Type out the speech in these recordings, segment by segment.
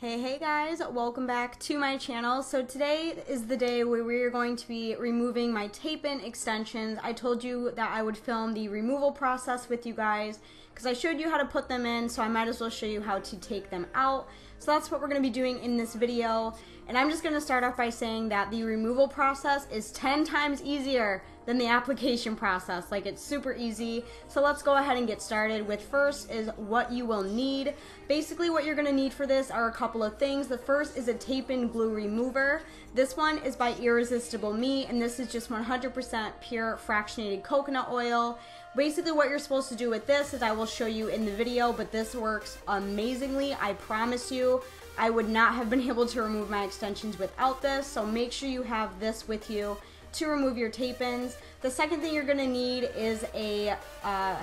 Hey guys, welcome back to my channel. So today is the day where we are going to be removing my tape-in extensions. I told you that I would film the removal process with you guys because I showed you how to put them in, so I might as well show you how to take them out. So that's what we're going to be doing in this video. And I'm just going to start off by saying that the removal process is 10 times easier than the application process. Like, it's super easy. So let's go ahead and get started with first is what you will need. Basically what you're going to need for this are a couple of things. The first is a tape-in glue remover. This one is by Irresistible Me, and this is just 100% pure fractionated coconut oil. Basically what you're supposed to do with this is I will show you in the video, but this works amazingly. I promise you, I would not have been able to remove my extensions without this, so make sure you have this with you to remove your tape-ins. The second thing you're gonna need is a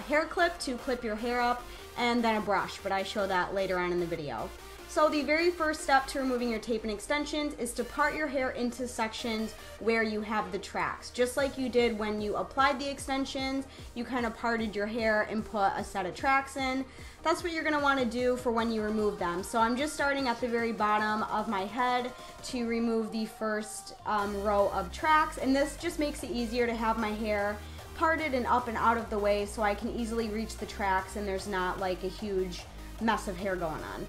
hair clip to clip your hair up, and then a brush, but I show that later on in the video. So the very first step to removing your tape-in extensions is to part your hair into sections where you have the tracks. Just like you did when you applied the extensions, you kind of parted your hair and put a set of tracks in. That's what you're going to want to do for when you remove them. So I'm just starting at the very bottom of my head to remove the first row of tracks, and this just makes it easier to have my hair parted and up and out of the way so I can easily reach the tracks and there's not like a huge mess of hair going on.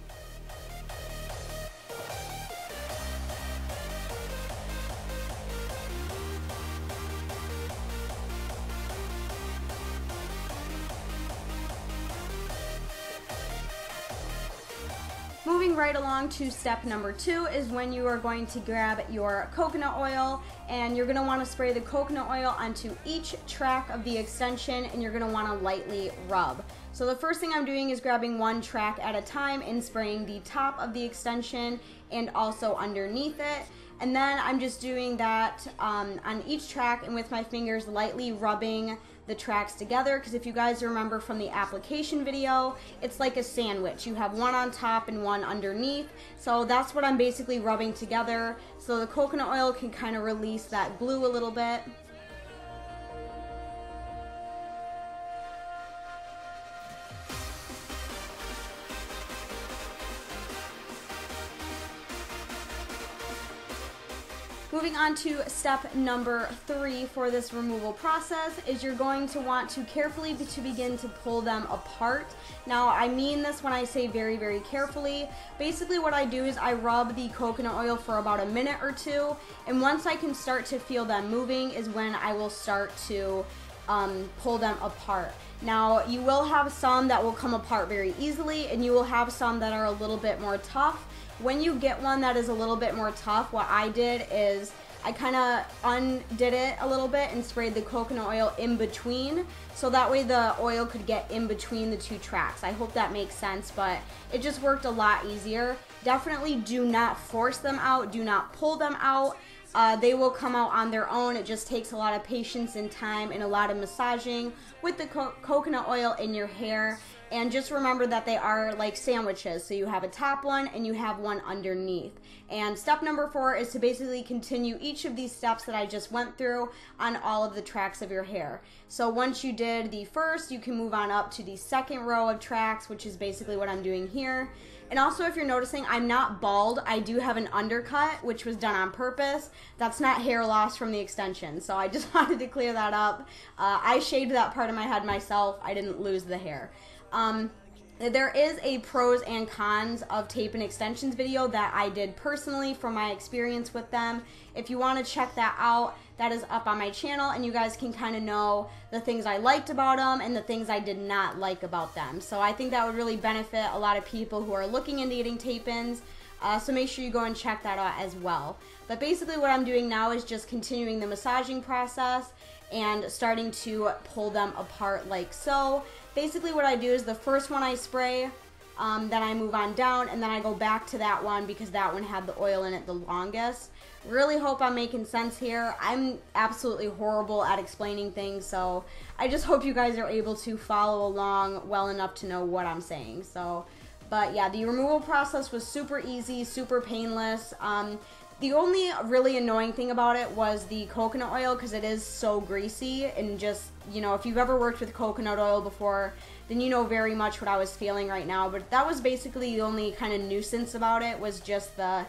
Moving right along to step number 2 is when you are going to grab your coconut oil, and you're going to want to spray the coconut oil onto each track of the extension, and you're going to want to lightly rub. So the first thing I'm doing is grabbing one track at a time and spraying the top of the extension and also underneath it. And then I'm just doing that on each track and with my fingers lightly rubbing the tracks together, because if you guys remember from the application video, it's like a sandwich. You have one on top and one underneath. So that's what I'm basically rubbing together so the coconut oil can kind of release that glue a little bit. Moving on to step number 3 for this removal process is you're going to want to carefully begin to pull them apart. Now, I mean this when I say very, very carefully. Basically what I do is I rub the coconut oil for about a minute or two, and once I can start to feel them moving is when I will start to pull them apart. Now, you will have some that will come apart very easily, and you will have some that are a little bit more tough. When you get one that is a little bit more tough, what I did is I kind of undid it a little bit and sprayed the coconut oil in between, so that way the oil could get in between the two tracks. I hope that makes sense, but it just worked a lot easier. Definitely do not force them out, do not pull them out. They will come out on their own. It just takes a lot of patience and time and a lot of massaging with the coconut oil in your hair. And just remember that they are like sandwiches. So you have a top one and you have one underneath. And step number 4 is to basically continue each of these steps that I just went through on all of the tracks of your hair. So once you did the first, you can move on up to the second row of tracks, which is basically what I'm doing here. And also, if you're noticing, I'm not bald. I do have an undercut, which was done on purpose. That's not hair loss from the extension. So I just wanted to clear that up. I shaved that part of my head myself. I didn't lose the hair. There is a pros and cons of tape and extensions video that I did personally from my experience with them. If you want to check that out, that is up on my channel, and you guys can kind of know the things I liked about them and the things I did not like about them. So I think that would really benefit a lot of people who are looking into getting tape-ins. So make sure you go and check that out as well. But basically what I'm doing now is just continuing the massaging process and starting to pull them apart like so. Basically what I do is the first one I spray, then I move on down, and then I go back to that one because that one had the oil in it the longest. Really hope I'm making sense here. I'm absolutely horrible at explaining things, so I just hope you guys are able to follow along well enough to know what I'm saying. But yeah, the removal process was super easy, super painless. The only really annoying thing about it was the coconut oil, because it is so greasy, and just, you know, if you've ever worked with coconut oil before, then you know very much what I was feeling right now. But that was basically the only kind of nuisance about it, was just the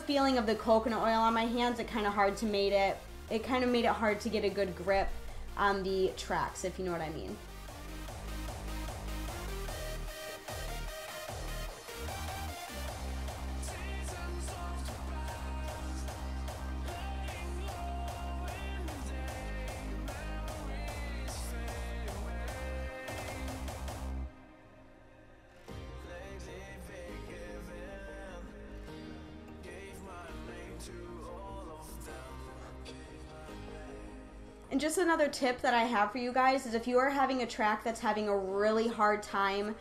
feeling of the coconut oil on my hands. It kind of made it hard to get a good grip on the tracks, if you know what I mean. And just another tip that I have for you guys is if you are having a track that's having a really hard time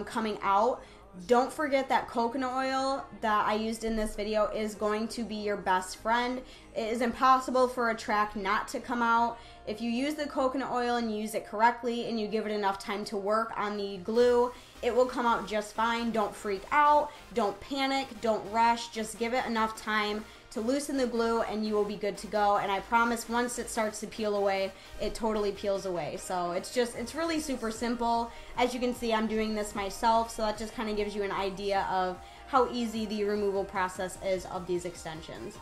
coming out, don't forget that coconut oil that I used in this video is going to be your best friend. It is impossible for a track not to come out. If you use the coconut oil and you use it correctly and you give it enough time to work on the glue, it will come out just fine. Don't freak out, don't panic, don't rush, just give it enough time to loosen the glue and you will be good to go. And I promise once it starts to peel away, it totally peels away. So it's really super simple. As you can see, I'm doing this myself, so that just kind of gives you an idea of how easy the removal process is of these extensions.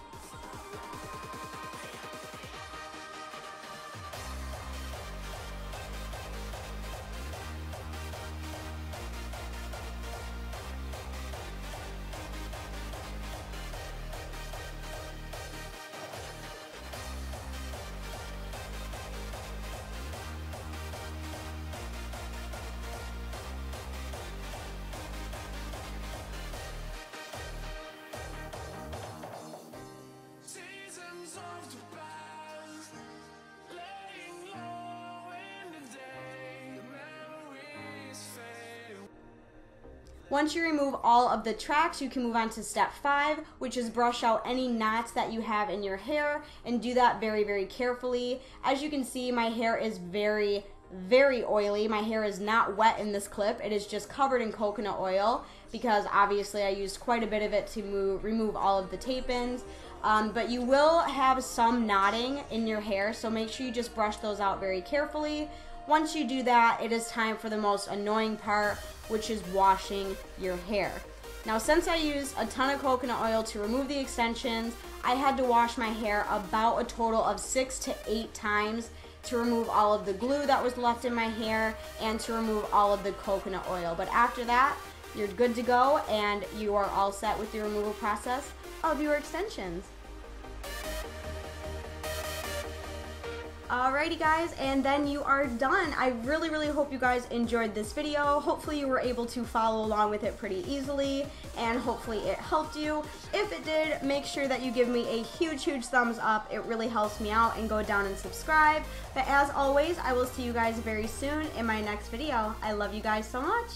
Once you remove all of the tracks, you can move on to step 5, which is brush out any knots that you have in your hair, and do that very, very carefully. As you can see, my hair is very, very oily. My hair is not wet in this clip. It is just covered in coconut oil because obviously I used quite a bit of it to remove all of the tape-ins. But you will have some knotting in your hair, so make sure you just brush those out very carefully. Once you do that, it is time for the most annoying part, which is washing your hair. Now, since I used a ton of coconut oil to remove the extensions, I had to wash my hair about a total of 6 to 8 times to remove all of the glue that was left in my hair and to remove all of the coconut oil. But after that, you're good to go and you are all set with the removal process of your extensions. Alrighty guys, and then you are done. I really, really hope you guys enjoyed this video. Hopefully you were able to follow along with it pretty easily, and hopefully it helped you. If it did, make sure that you give me a huge, huge thumbs up. It really helps me out, and go down and subscribe. But as always, I will see you guys very soon in my next video. I love you guys so much.